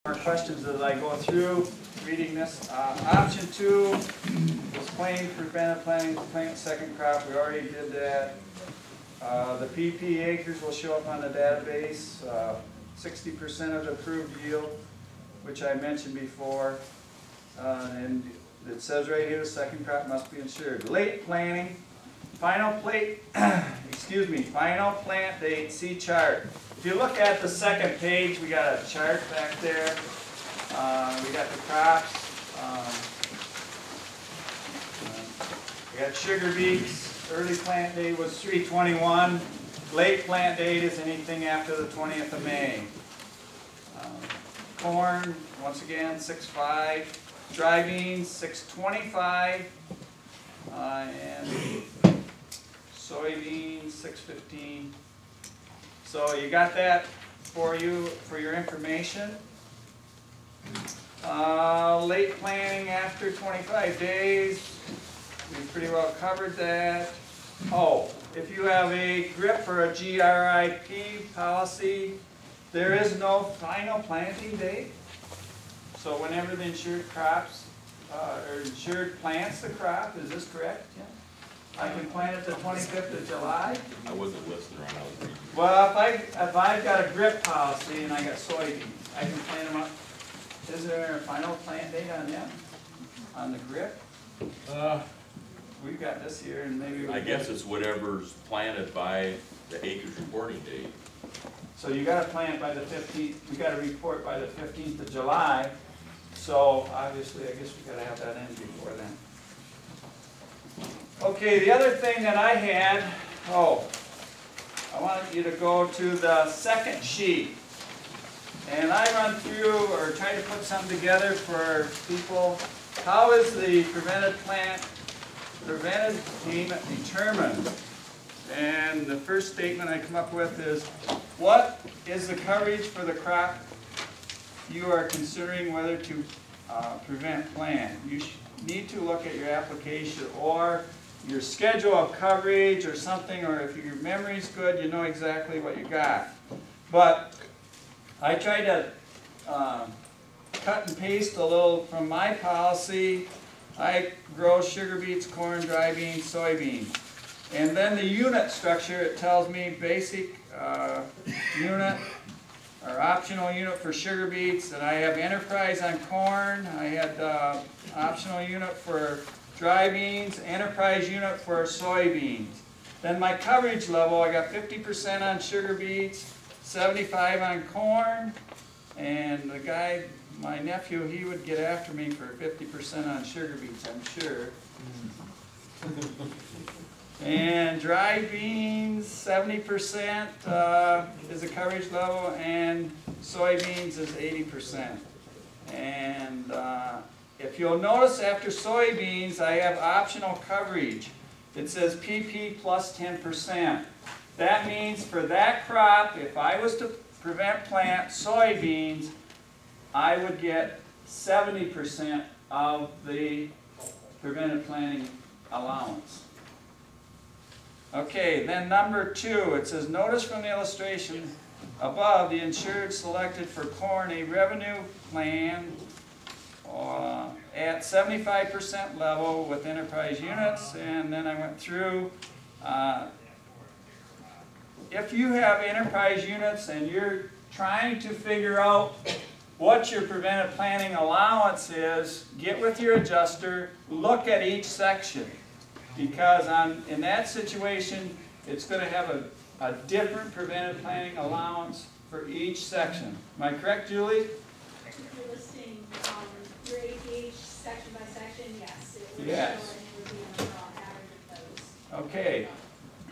More questions as I go through reading this. Option 2 was claimed preventive planning to plant second crop. We already did that. The PP acres will show up on the database. 60% of the approved yield, which I mentioned before. And it says right here the second crop must be insured. Late planting, final plant date, see chart. If you look at the second page, we got a chart back there. We got the crops. We got sugar beets. Early plant date was 3/21. Late plant date is anything after the 20th of May. Corn, once again, 6.5. Dry beans, 6.25. And soybeans, 6.15. So you got that for you for your information. Late planting after 25 days, we pretty well covered that. Oh, if you have a GRIP or a GRIP policy, there is no final planting date. So whenever the insured crops or insured plants the crop, is this correct? Yeah. I can plant it the 25th of July. I wasn't listening when I was reading. Well, if I've got a GRIP policy and I got soybeans, I can plant them up. Is there a final plant date on them? On the GRIP? We've got this here, and maybe. I guess it's whatever's planted by the acres reporting date. So you got to plant by the 15th. You got to report by the 15th of July. So obviously, I guess we got to have that in before then. Okay, the other thing that I had, I wanted you to go to the second sheet. And I run through or try to put something together for people. How is the preventive payment determined? And the first statement I come up with is, what is the coverage for the crop you are considering whether to prevent plant? You need to look at your application or your schedule of coverage or something, or if your memory's good, you know exactly what you got. But I try to cut and paste a little from my policy. I grow sugar beets, corn, dry beans, soybeans. And then the unit structure, it tells me basic unit or optional unit for sugar beets. And I have enterprise on corn. I had optional unit for dry beans, enterprise unit for soybeans. Then my coverage level, I got 50% on sugar beets, 75 on corn, and the guy, my nephew, he would get after me for 50% on sugar beets, I'm sure. And dry beans, 70% is the coverage level, and soybeans is 80%. And if you'll notice after soybeans, I have optional coverage. It says PP plus 10%. That means for that crop, if I was to prevent plant soybeans, I would get 70% of the preventive planting allowance. Okay, then number 2, it says, notice from the illustration above, the insured selected for corn a revenue plan at 75% level with enterprise units, and then I went through. If you have enterprise units and you're trying to figure out what your preventive planting allowance is, get with your adjuster, look at each section. Because in that situation, it's going to have a different preventive planting allowance for each section. Am I correct, Julie? If you're listing your APH section by section, yes. It would Yes. show it and it would be an overall average of those. Okay.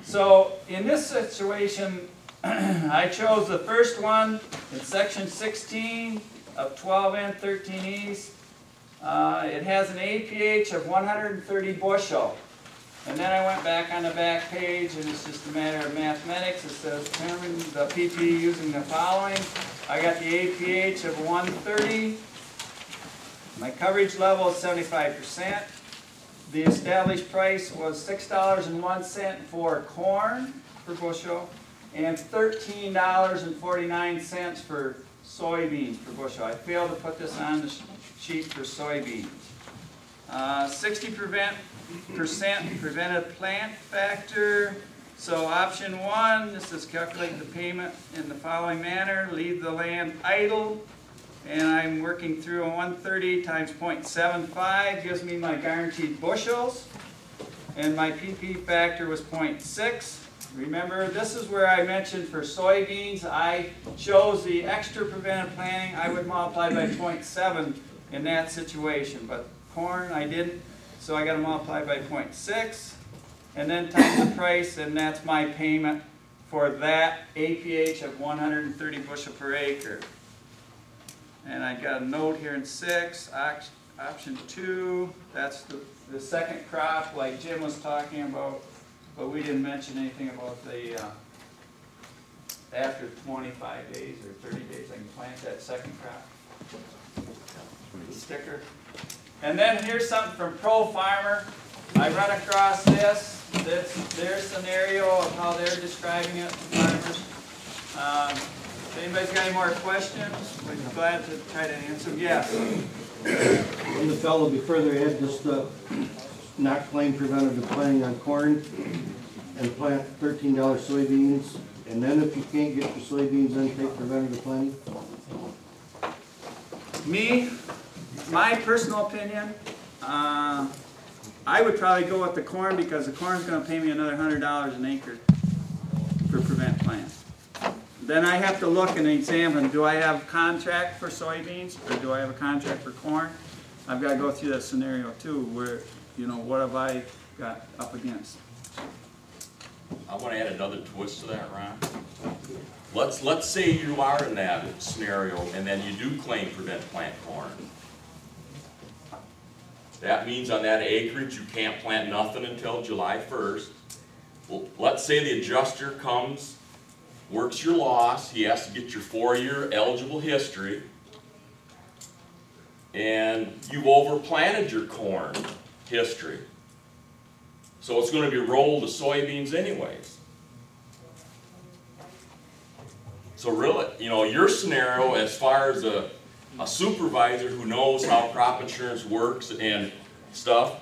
So in this situation, I chose the first one. It's section 16 of 12N 13 East. It has an APH of 130 bushel. And then I went back on the back page, and it's just a matter of mathematics. It says determine the PP using the following. I got the APH of 130. My coverage level is 75%. The established price was $6.01 for corn per bushel and $13.49 for soybeans per bushel. I failed to put this on the sheet for soybeans. 60% prevented plant factor. So option 1, this is calculate the payment in the following manner. Leave the land idle. And I'm working through a 130 times 0.75 gives me my guaranteed bushels. And my PP factor was 0.6. Remember, this is where I mentioned for soybeans, I chose the extra preventive planting. I would multiply by 0.7 in that situation. But corn, I didn't. So I got to multiply by 0.6. And then times the price, and that's my payment for that APH of 130 bushel per acre. And I got a note here in 6, option 2, that's the second crop like Jim was talking about, but we didn't mention anything about the after 25 days or 30 days I can plant that second crop. The sticker. And then here's something from Pro Farmer. I run across this. That's their scenario of how they're describing it to farmers. If anybody's got any more questions, we'd be glad to try to answer them. Yes? And the fellow before there had just not claim preventative planting on corn and plant $13 soybeans, and then if you can't get your soybeans, then take preventative planting? Me, my personal opinion, I would probably go with the corn because the corn's going to pay me another $100 an acre for prevent plant. Then I have to look and examine, do I have a contract for soybeans or do I have a contract for corn? I've got to go through that scenario too, where, you know, what have I got up against? I want to add another twist to that, Ron. Let's say you are in that scenario and then you do claim prevent plant corn. That means on that acreage you can't plant nothing until July 1st. Well, let's say the adjuster comes, works your loss, he has to get your 4-year eligible history, and you've overplanted your corn history. So it's going to be rolled to soybeans anyways. So really, you know, your scenario as far as a supervisor who knows how crop insurance works and stuff,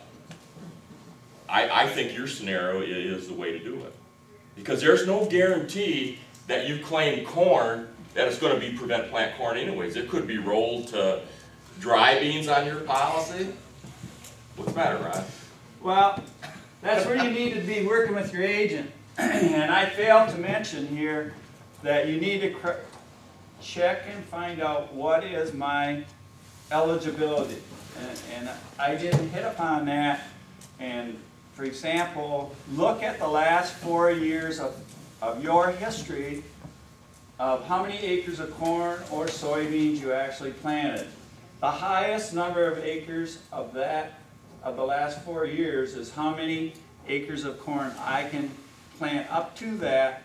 I think your scenario is the way to do it. Because there's no guarantee that you claim corn that it's going to be prevent plant corn anyways. It could be rolled to dry beans on your policy. What's the matter, Rod? Well, that's where you need to be working with your agent. And I failed to mention here that you need to check and find out what is my eligibility. And I didn't hit upon that. And for example, look at the last 4 years of your history of how many acres of corn or soybeans you actually planted. The highest number of acres of that, of the last 4 years, is how many acres of corn I can plant up to that,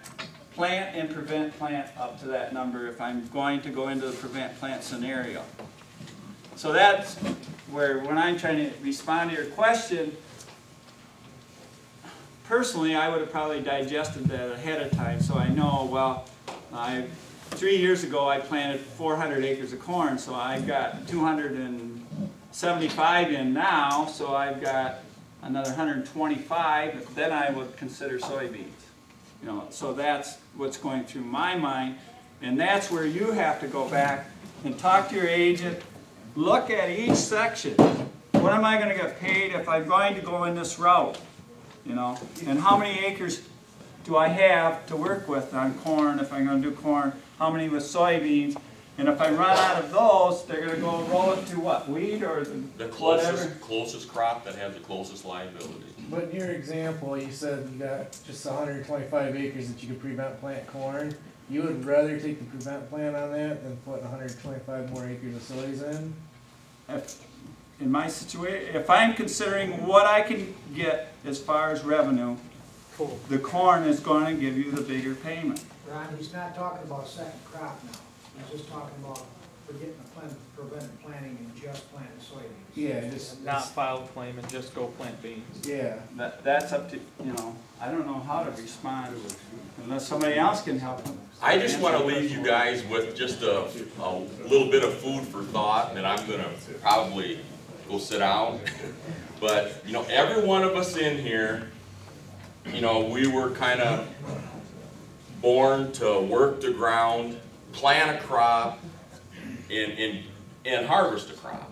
plant and prevent plant up to that number if I'm going to go into the prevent plant scenario. So that's where, when I'm trying to respond to your question, personally I would have probably digested that ahead of time so I know, well, 3 years ago I planted 400 acres of corn, so I've got 275 in now, so I've got another 125, then I would consider soybeans. You know, so that's what's going through my mind, and that's where you have to go back and talk to your agent, look at each section. What am I going to get paid if I'm going to go in this route? You know, and how many acres do I have to work with on corn if I'm going to do corn? How many with soybeans? And if I run out of those, they're going to go roll it to what? Wheat or the whatever? closest crop that has the closest liability. But in your example, you said you got just 125 acres that you could prevent plant corn. You would rather take the prevent plant on that than put 125 more acres of soys in? In my situation, if I'm considering what I can get as far as revenue, the corn is going to give you the bigger payment. Ron, he's not talking about second crop now. He's just talking about getting a plan, preventive planning and just planting soybeans. Yeah, just, Not file a claim and just go plant beans. yeah. That's up to, I don't know how to respond unless somebody else can help them. I just want to leave you guys with just a little bit of food for thought, and then I'm going to probably go sit down. But, every one of us in here, we were kind of born to work the ground, plant a crop, and harvest a crop.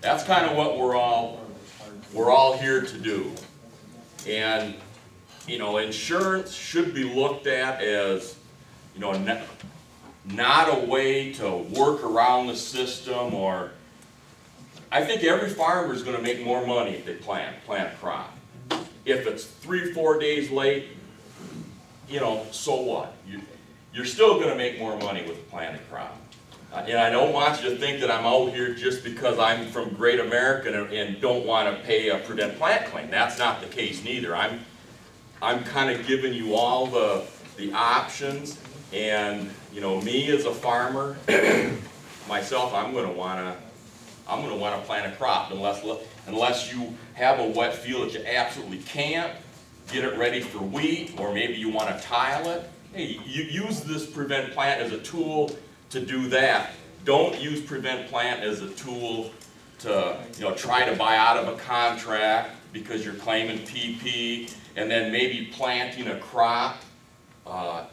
That's kind of what we're all here to do. And, insurance should be looked at as, not a way to work around the system, or I think every farmer is going to make more money if they plant a crop. If it's 3-4 days late, so what? You're still going to make more money with a planted crop. And I don't want you to think that I'm out here just because I'm from Great America and don't want to pay a prevent plant claim. That's not the case neither. I'm kind of giving you all the options, and me as a farmer, myself, I'm going to want to plant a crop unless you have a wet field that you absolutely can't get it ready for wheat, or maybe you want to tile it. Hey, you use this prevent plant as a tool to do that. Don't use prevent plant as a tool to try to buy out of a contract because you're claiming PP, and then maybe planting a crop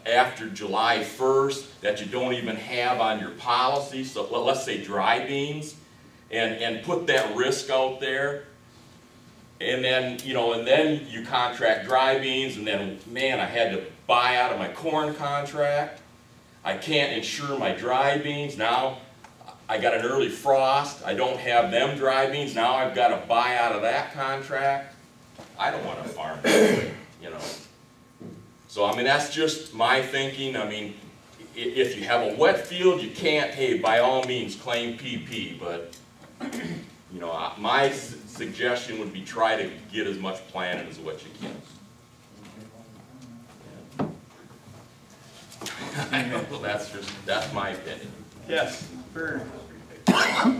after July 1st that you don't even have on your policy. So let's say dry beans, and put that risk out there. And then, you contract dry beans, and then, man, I had to buy out of my corn contract. I can't insure my dry beans. Now, I got an early frost. I don't have them dry beans. Now I've got to buy out of that contract. I don't want to farm that way, So, I mean, that's just my thinking. I mean, if you have a wet field, you can't, hey, by all means, claim PP. But, my suggestion would be try to get as much planted as what you can. Well, that's my opinion. Yes, Bert.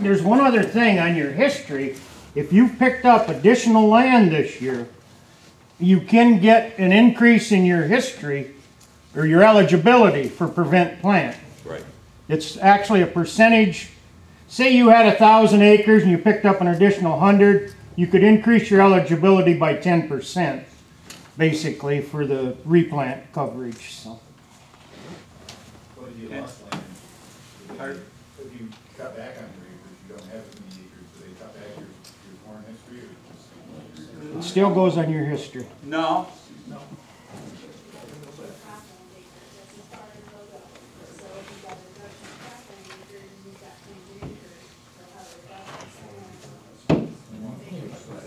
There's one other thing on your history. If you've picked up additional land this year, you can get an increase in your history or your eligibility for prevent plant. Right. It's actually a percentage. Say you had 1,000 acres and you picked up an additional 100, you could increase your eligibility by 10%, basically, for the replant coverage. So. What if you lost land? If you cut back on your acres, you don't have as many acres, do they cut back your corn history, or just? It still goes on your history. No.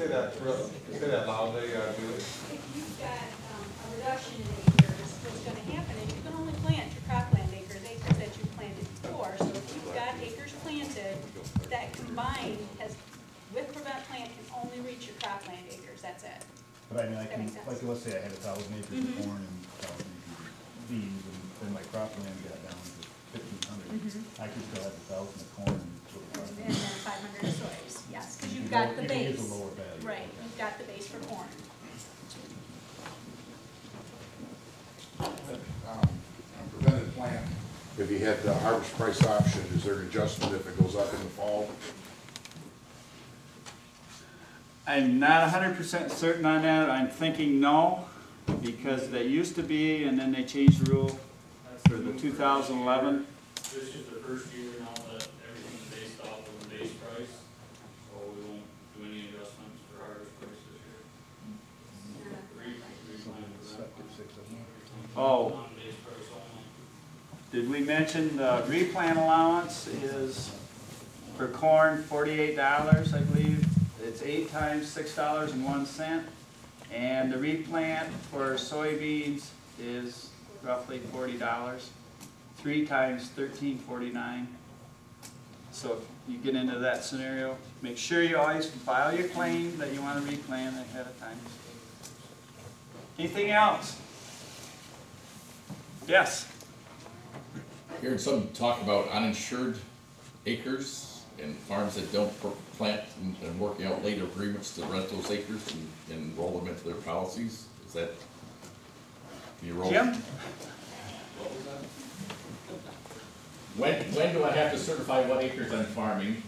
Say that loudly, do it. If you've got a reduction in acres, what's gonna happen is you can only plant your cropland acres that you planted before. So if you've got acres planted, that combined with prevent plant can only reach your cropland acres, that's it. But I mean, That makes sense. like let's say I had 1,000 acres of corn and 1,000 acres of beans, and then my cropland got down to 1,500. I could still have 1,000 of corn and And then 500 of soys, yes, because you've got the you can base. use a lower value. Right, you've got the base for corn. Prevented plant, if you had the harvest price option, is there an adjustment if it goes up in the fall? I'm not 100% certain on that. I'm thinking no, because they used to be, and then they changed the rule for the 2011. This is the first year now that everything's based off of the base price, so we won't do any adjustments for harvest price this year. Oh, Non-base price only. did we mention the replant allowance is for corn $48, I believe. It's 8 times $6.01, and the replant for soybeans is roughly $40. 3 times $13.49. So if you get into that scenario, make sure you always file your claim that you want to replant ahead of time. Anything else? Yes. I heard some talk about uninsured acres and farms that don't plant and working out later agreements to rent those acres and roll them into their policies? Is that? Can you roll? Jim? When do I have to certify what acres I'm farming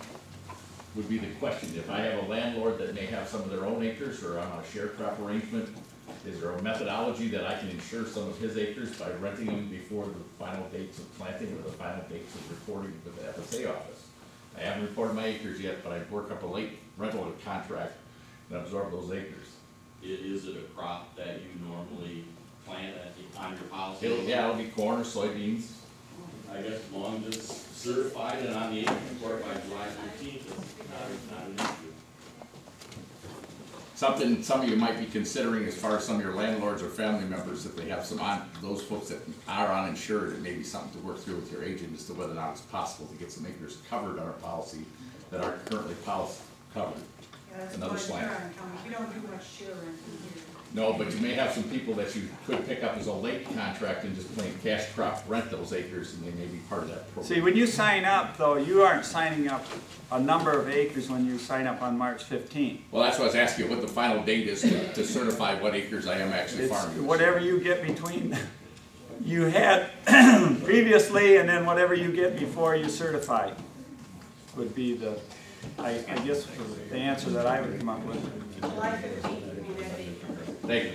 would be the question. If I have a landlord that may have some of their own acres or I'm on a shared crop arrangement, is there a methodology that I can insure some of his acres by renting them before the final dates of planting or the final dates of reporting with the FSA office? I haven't reported my acres yet, but I work up a late rental contract and absorb those acres. Is it a crop that you normally plant on your policy? It'll be corn or soybeans. I guess as long as it's certified and on the income report by July 15th, it's not an issue. Something some of you might be considering as far as some of your landlords or family members, if they have those folks that are uninsured, it may be something to work through with your agent as to whether or not it's possible to get some acres covered on our policy that aren't currently covered. Yeah, that's Another why slant. we don't do much share renting here. No, but you may have some people that you could pick up as a late contract and just plain cash crop rent those acres, and they may be part of that program. See, when you sign up, though, you aren't signing up a number of acres when you sign up on March 15th. Well, that's what I was asking you, what the final date is to certify what acres I am actually It's farming. whatever you get between, you had previously, and then whatever you get before you certify would be the, I guess, the answer that I would come up with. July 15th would be that date. Thank you.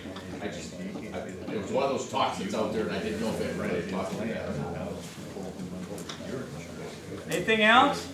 It was one of those talks that's out there, and I didn't know if it read it. Anything else?